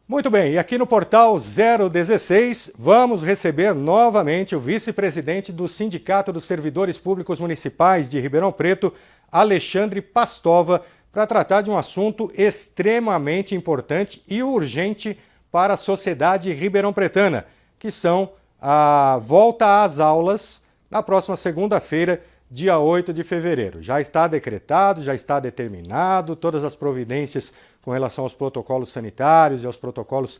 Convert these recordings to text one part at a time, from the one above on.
Muito bem, e aqui no portal 016 vamos receber novamente o vice-presidente do Sindicato dos Servidores Públicos Municipais de Ribeirão Preto, Alexandre Pastova, para tratar de um assunto extremamente importante e urgente para a sociedade ribeirão-pretana, que são a volta às aulas na próxima segunda-feira, dia 8 de fevereiro. Já está decretado, já está determinado, todas as providências com relação aos protocolos sanitários e aos protocolos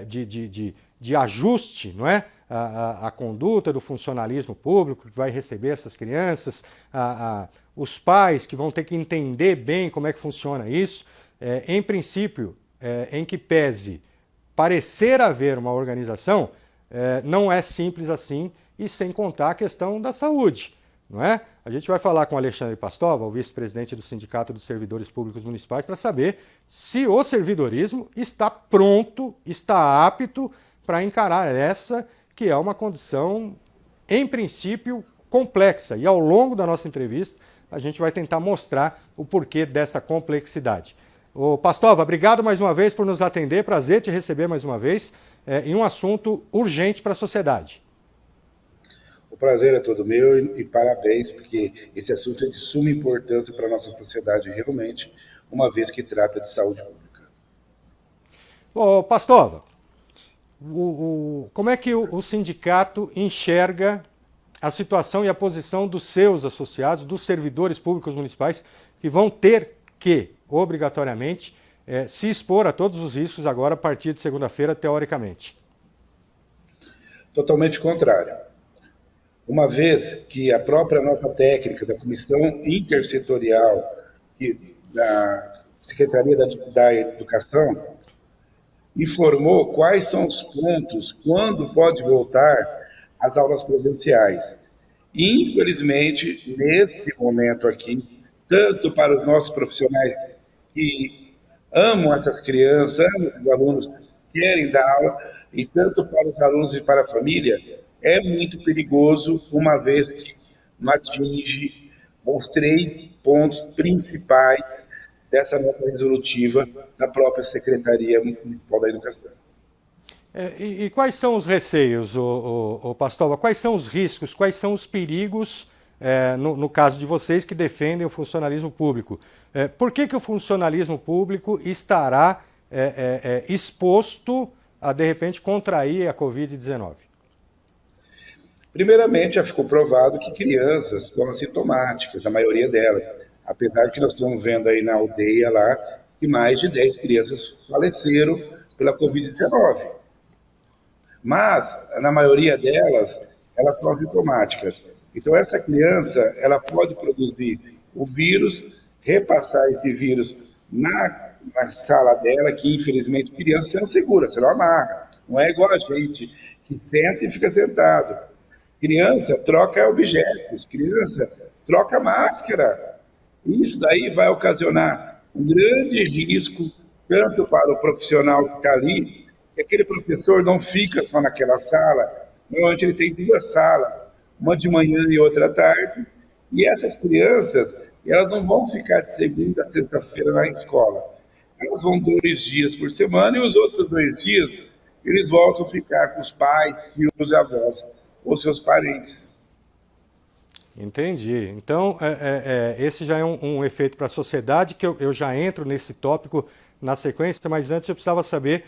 de ajuste, não é? A conduta do funcionalismo público que vai receber essas crianças, os pais que vão ter que entender bem como é que funciona isso. Em princípio, em que pese parecer haver uma organização, não é simples assim, e sem contar a questão da saúde. Não é? A gente vai falar com o Alexandre Pastova, o vice-presidente do Sindicato dos Servidores Públicos Municipais, para saber se o servidorismo está pronto, está apto para encarar essa, que é uma condição, em princípio, complexa. E ao longo da nossa entrevista, a gente vai tentar mostrar o porquê dessa complexidade. Ô Pastova, obrigado mais uma vez por nos atender, prazer te receber mais uma vez, em um assunto urgente para a sociedade. O prazer é todo meu e parabéns, porque esse assunto é de suma importância para a nossa sociedade, realmente, uma vez que trata de saúde pública. Ô, Pastova, como é que o sindicato enxerga a situação e a posição dos seus associados, dos servidores públicos municipais, que vão ter que, obrigatoriamente, se expor a todos os riscos agora a partir de segunda-feira, teoricamente? Totalmente contrário. Uma vez que a própria nota técnica da Comissão Intersetorial da Secretaria da Educação informou quais são os pontos, quando pode voltar às aulas presenciais. E, infelizmente, nesse momento aqui, tanto para os nossos profissionais que amam essas crianças, amam esses alunos, querem dar aula, e tanto para os alunos e para a família, é muito perigoso, uma vez que não atinge os 3 pontos principais dessa nota resolutiva da própria Secretaria Municipal da Educação. E quais são os receios, Pastova? Quais são os riscos, quais são os perigos, no caso de vocês que defendem o funcionalismo público? Por que o funcionalismo público estará exposto a, de repente, contrair a Covid-19? Primeiramente, já ficou provado que crianças são assintomáticas, a maioria delas. Apesar de que nós estamos vendo aí na aldeia lá que mais de 10 crianças faleceram pela Covid-19. Mas, na maioria delas, elas são assintomáticas. Então, essa criança, ela pode produzir o vírus, repassar esse vírus na sala dela, que infelizmente criança não segura, você não amarra. Não é igual a gente, que senta e fica sentado. Criança troca objetos, criança troca máscara. Isso daí vai ocasionar um grande risco, tanto para o profissional que está ali, que aquele professor não fica só naquela sala, normalmente ele tem 2 salas, uma de manhã e outra à tarde, e essas crianças, elas não vão ficar de segunda a sexta-feira na escola. Elas vão 2 dias por semana e os outros 2 dias eles voltam a ficar com os pais, tios e avós, ou seus parentes. Entendi. Então, esse já é um efeito para a sociedade, que eu já entro nesse tópico na sequência, mas antes eu precisava saber,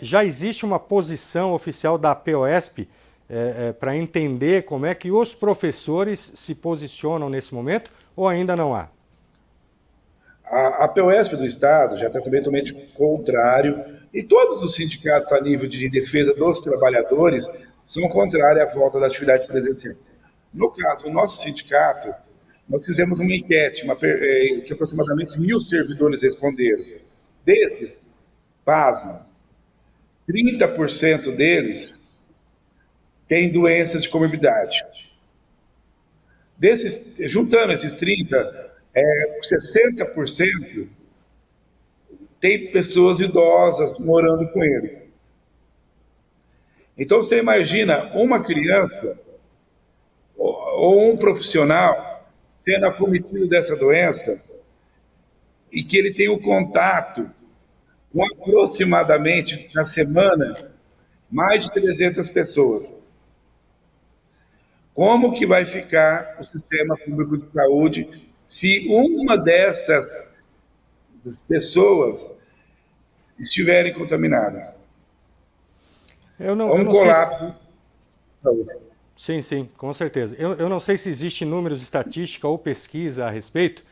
já existe uma posição oficial da POSP para entender como é que os professores se posicionam nesse momento, ou ainda não há? A POSP do Estado já está totalmente contrário, e todos os sindicatos a nível de defesa dos trabalhadores são contrários à volta da atividade presencial. No caso, o nosso sindicato, nós fizemos uma enquete, que aproximadamente 1.000 servidores responderam. Desses, pasma, 30% deles têm doenças de comorbidade. Juntando esses 30%, 60% tem pessoas idosas morando com eles. Então, você imagina uma criança ou um profissional sendo acometido dessa doença e que ele tem o contato com aproximadamente, na semana, mais de 300 pessoas. Como que vai ficar o sistema público de saúde se uma dessas pessoas estiverem contaminadas? Eu É um não sei colapso de saúde. sim, com certeza. Eu não sei se existe números, estatística ou pesquisa a respeito.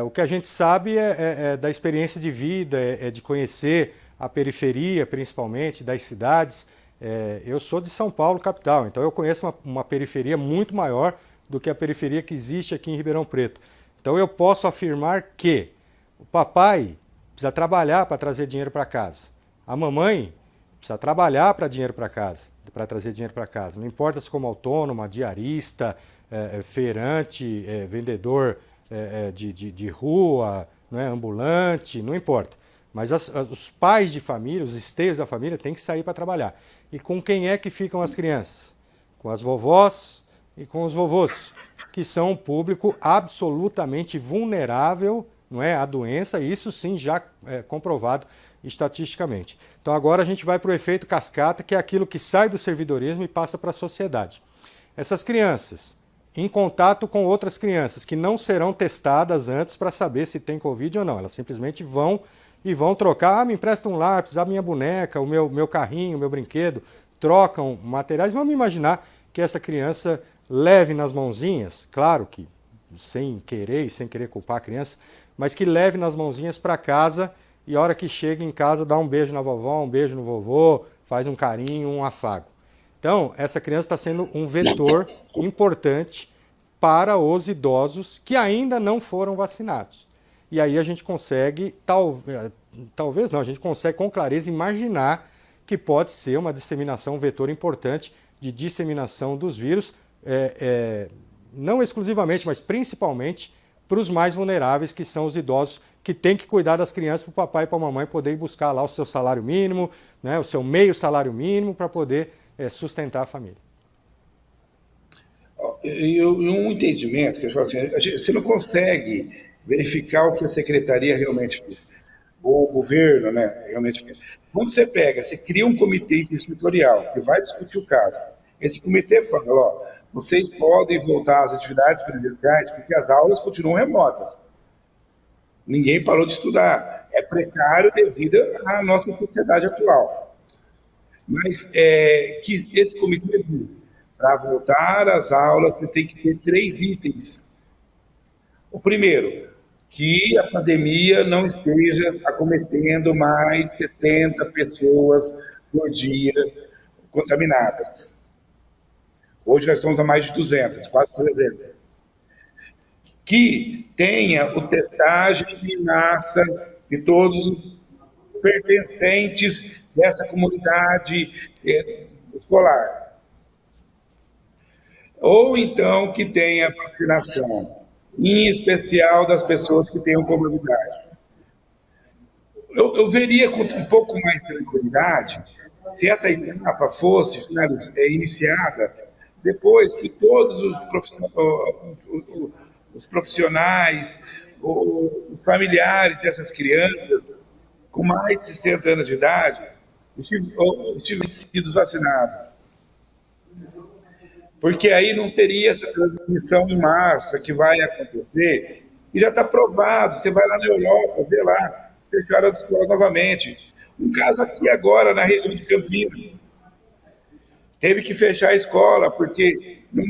O que a gente sabe é da experiência de vida, é de conhecer a periferia, principalmente, das cidades. Eu sou de São Paulo, capital, então eu conheço uma periferia muito maior do que a periferia que existe aqui em Ribeirão Preto. Então eu posso afirmar que o papai precisa trabalhar para trazer dinheiro para casa. A mamãe precisa trabalhar para dinheiro para casa, para trazer dinheiro para casa. Não importa se como autônoma, diarista, feirante, vendedor de rua, não é, ambulante, não importa. Mas os pais de família, os esteios da família, têm que sair para trabalhar. E com quem é que ficam as crianças? Com as vovós e com os vovôs, que são um público absolutamente vulnerável, não é, à doença, e isso sim já é comprovado estatisticamente. Então agora a gente vai para o efeito cascata, que é aquilo que sai do servidorismo e passa para a sociedade. Essas crianças, em contato com outras crianças, que não serão testadas antes para saber se tem Covid ou não, elas simplesmente vão trocar, me empresta um lápis, a minha boneca, o meu carrinho, o meu brinquedo, trocam materiais. Vamos imaginar que essa criança leve nas mãozinhas, claro que sem querer e sem querer culpar a criança, mas que leve nas mãozinhas para casa e a hora que chega em casa dá um beijo na vovó, um beijo no vovô, faz um carinho, um afago. Então, essa criança está sendo um vetor importante para os idosos que ainda não foram vacinados. E aí a gente consegue, talvez não, a gente consegue com clareza imaginar que pode ser uma disseminação, um vetor importante de disseminação dos vírus, não exclusivamente, mas principalmente para os mais vulneráveis, que são os idosos, que têm que cuidar das crianças para o papai e para a mamãe poder ir buscar lá o seu salário mínimo, né, o seu meio salário mínimo para poder sustentar a família. E um entendimento que eu falo assim, você não consegue verificar o que a secretaria realmente fez, ou o governo, né, realmente fez. Quando você pega, você cria um comitê intersetorial que vai discutir o caso. Esse comitê fala, ó, vocês podem voltar às atividades presenciais porque as aulas continuam remotas. Ninguém parou de estudar. É precário devido à nossa sociedade atual. Mas que esse comitê diz, para voltar às aulas, você tem que ter 3 itens. O primeiro, que a pandemia não esteja acometendo mais de 70 pessoas por dia contaminadas. Hoje nós estamos a mais de 200, quase 300. Que tenha o testagem em massa de todos os pertencentes dessa comunidade escolar. Ou então que tenha vacinação, em especial das pessoas que tenham comorbidade. Eu veria com um pouco mais de tranquilidade se essa etapa fosse iniciada depois que todos os profissionais, os familiares dessas crianças com mais de 60 anos de idade tivessem sido vacinados. Porque aí não teria essa transmissão em massa que vai acontecer, e já está provado, você vai lá na Europa, vê lá, fecharam as escolas novamente. Um caso aqui agora, na região de Campinas, teve que fechar a escola, porque num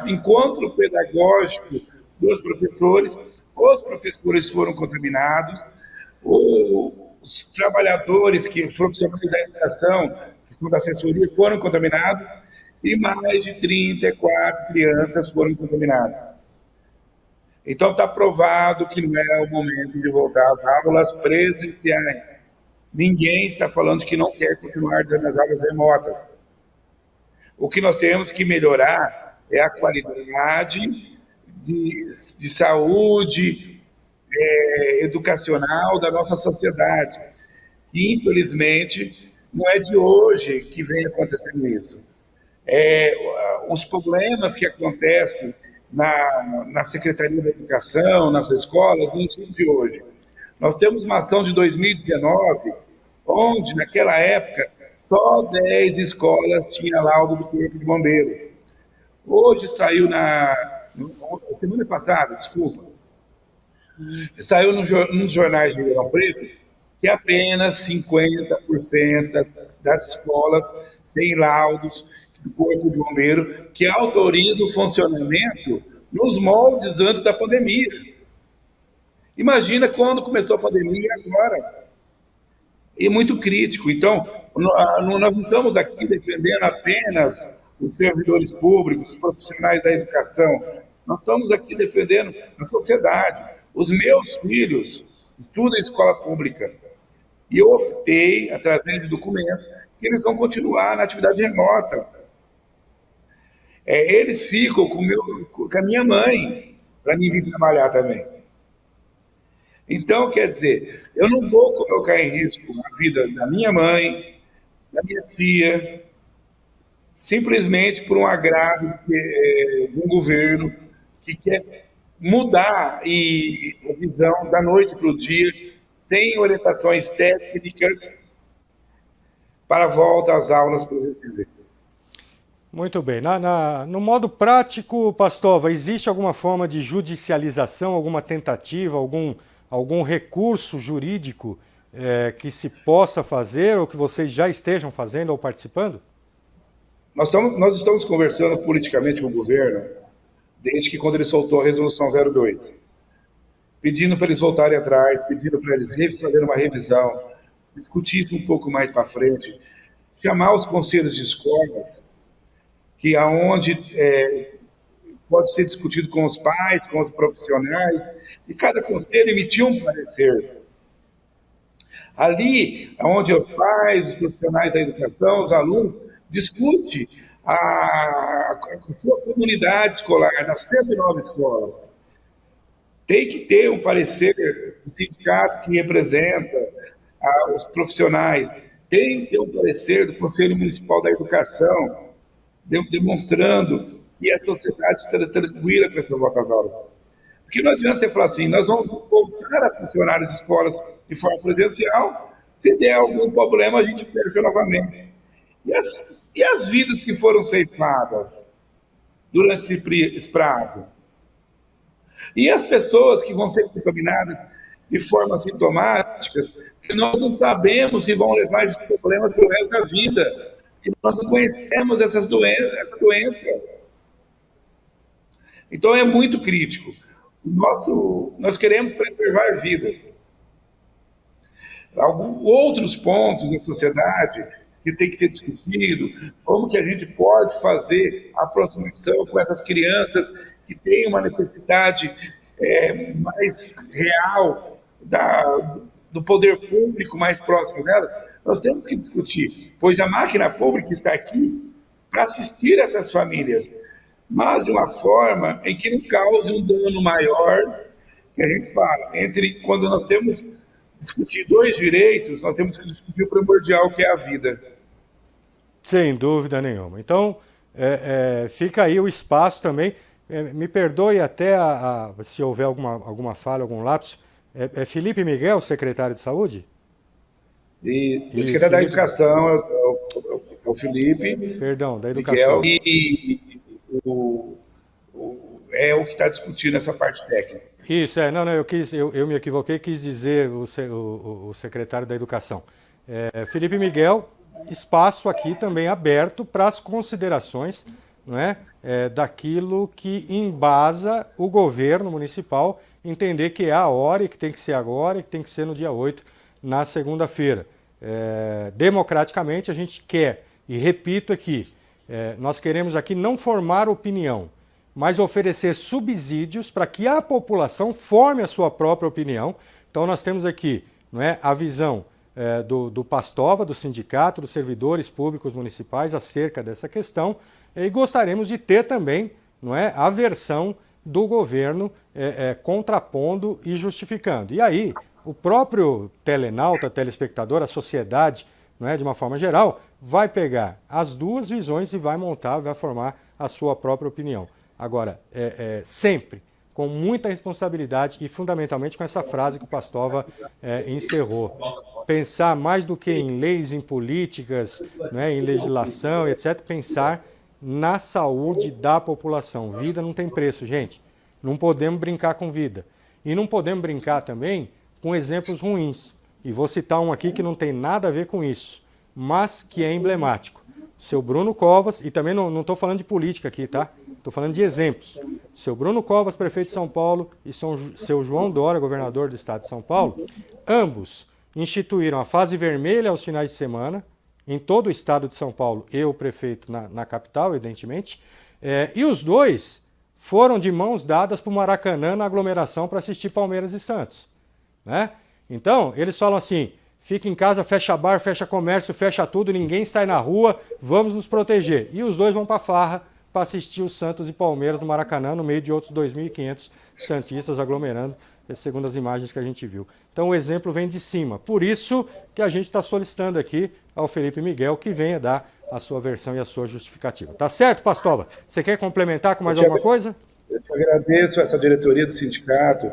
encontro pedagógico dos professores, os professores foram contaminados, os trabalhadores, os profissionais da educação, que são da assessoria, foram contaminados, e mais de 34 crianças foram contaminadas. Então está provado que não é o momento de voltar às aulas presenciais. Ninguém está falando que não quer continuar dando as aulas remotas. O que nós temos que melhorar é a qualidade de saúde educacional da nossa sociedade, que infelizmente não é de hoje que vem acontecendo isso. Os problemas que acontecem na Secretaria da Educação, nas escolas, não são de hoje. Nós temos uma ação de 2019, onde, naquela época, só 10 escolas tinham laudo do Corpo de Bombeiro. Hoje saiu semana passada, desculpa, saiu nos jornais de Ribeirão Preto que apenas 50% das escolas têm laudos do Corpo de Bombeiro que autorizam o funcionamento nos moldes antes da pandemia. Imagina quando começou a pandemia agora. E muito crítico. Então, nós não estamos aqui defendendo apenas os servidores públicos, os profissionais da educação. Nós estamos aqui defendendo a sociedade. Os meus filhos estudam em escola pública. E eu optei, através de documento, que eles vão continuar na atividade remota. Eles ficam com a minha mãe, para mim vir trabalhar também. Então, quer dizer, eu não vou colocar em risco a vida da minha mãe, da minha tia, simplesmente por um agrado de um governo que quer mudar a visão da noite para o dia, sem orientações técnicas para a volta às aulas presenciais. Muito bem. No modo prático, Pastova, existe alguma forma de judicialização, alguma tentativa, algum recurso jurídico que se possa fazer ou que vocês já estejam fazendo ou participando? Nós estamos conversando politicamente com o governo desde que quando ele soltou a Resolução 02, pedindo para eles voltarem atrás, pedindo para eles fazerem uma revisão, discutir isso um pouco mais para frente, chamar os conselhos de escolas, que aonde pode ser discutido com os pais, com os profissionais, e cada conselho emitir um parecer. Ali, onde os pais, os profissionais da educação, os alunos, discutem a sua comunidade escolar, das 109 escolas. Tem que ter um parecer do sindicato que representa os profissionais, tem que ter um parecer do Conselho Municipal da Educação, demonstrando que a sociedade está tranquila com essa volta às aulas. Porque não adianta você falar assim, nós vamos voltar a funcionar as escolas de forma presencial, se der algum problema a gente fecha novamente. E as vidas que foram ceifadas durante esse prazo? E as pessoas que vão ser contaminadas de forma sintomática, que nós não sabemos se vão levar esses problemas para o resto da vida, que nós não conhecemos essa doença. Então é muito crítico. Nós queremos preservar vidas. Outros pontos da sociedade que tem que ser discutido, como que a gente pode fazer a aproximação com essas crianças que têm uma necessidade mais real do poder público mais próximo delas. Nós temos que discutir, pois a máquina pública está aqui para assistir essas famílias, mas de uma forma em que não cause um dano maior, que a gente fala, quando nós temos que discutir dois direitos, nós temos que discutir o primordial, que é a vida. Sem dúvida nenhuma. Então, fica aí o espaço também. Me perdoe até se houver alguma falha, algum lapso. É Felipe Miguel, secretário de Saúde? E o secretário da Educação é o Felipe. Perdão, da Educação. Miguel, e é o que está discutindo essa parte técnica. Isso, não, eu me equivoquei, quis dizer o secretário da Educação. Felipe Miguel, espaço aqui também aberto para as considerações, não é, daquilo que embasa o governo municipal entender que é a hora e que tem que ser agora e que tem que ser no dia 8, na segunda-feira. Democraticamente a gente quer, e repito aqui, nós queremos aqui não formar opinião, mas oferecer subsídios para que a população forme a sua própria opinião. Então nós temos aqui, não é, a visão do Pastova, do Sindicato dos Servidores Públicos Municipais acerca dessa questão, e gostaríamos de ter também, não é, a versão do governo contrapondo e justificando. E aí, o próprio telenauta, telespectador, a sociedade, não é, de uma forma geral, vai pegar as duas visões e vai montar, vai formar a sua própria opinião. Agora, sempre com muita responsabilidade e fundamentalmente com essa frase que o Pastova encerrou. Pensar mais do que em leis, em políticas, né, em legislação, etc., pensar na saúde da população. Vida não tem preço, gente. Não podemos brincar com vida. E não podemos brincar também com exemplos ruins. E vou citar um aqui que não tem nada a ver com isso, mas que é emblemático. Seu Bruno Covas, e também não estou falando de política aqui, tá? Estou falando de exemplos. Seu Bruno Covas, prefeito de São Paulo, e seu João Dória, governador do estado de São Paulo, ambos instituíram a fase vermelha aos finais de semana, em todo o estado de São Paulo, e o prefeito na capital, evidentemente, e os dois foram de mãos dadas para o Maracanã na aglomeração para assistir Palmeiras e Santos, né? Então, eles falam assim, fica em casa, fecha bar, fecha comércio, fecha tudo, ninguém sai na rua, vamos nos proteger. E os dois vão para a farra para assistir o Santos e Palmeiras no Maracanã, no meio de outros 2.500 santistas aglomerando, segundo as imagens que a gente viu. Então, o exemplo vem de cima. Por isso que a gente está solicitando aqui ao Felipe Miguel que venha dar a sua versão e a sua justificativa. Tá certo, Pastova? Você quer complementar com mais alguma coisa? Eu te agradeço essa diretoria do sindicato,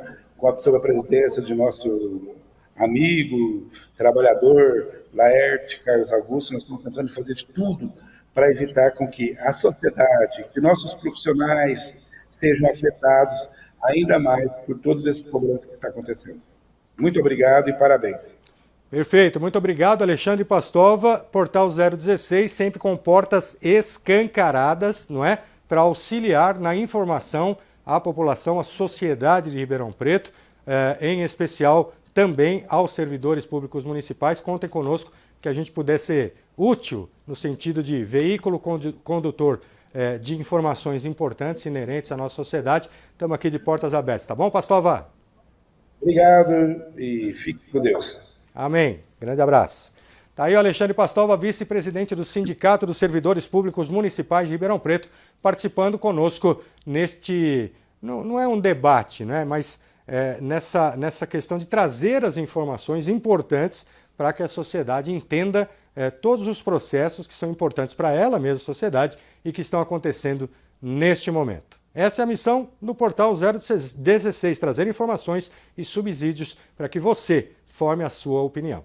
sob a presidência de nosso amigo, trabalhador, Laerte, Carlos Augusto. Nós estamos tentando fazer de tudo para evitar com que a sociedade, que nossos profissionais estejam afetados ainda mais por todos esses problemas que estão acontecendo. Muito obrigado e parabéns. Perfeito, muito obrigado, Alexandre Pastova, Portal 016, sempre com portas escancaradas, não é? Para auxiliar na informação à população, à sociedade de Ribeirão Preto, em especial também aos servidores públicos municipais. Contem conosco que a gente puder ser útil no sentido de veículo condutor de informações importantes inerentes à nossa sociedade. Estamos aqui de portas abertas, tá bom, Pastova? Obrigado e fique com Deus. Amém. Grande abraço. Está aí o Alexandre Pastova, vice-presidente do Sindicato dos Servidores Públicos Municipais de Ribeirão Preto, participando conosco neste, não é um debate, né, mas nessa questão de trazer as informações importantes para que a sociedade entenda todos os processos que são importantes para ela mesma, sociedade, e que estão acontecendo neste momento. Essa é a missão do Portal 016, trazer informações e subsídios para que você forme a sua opinião.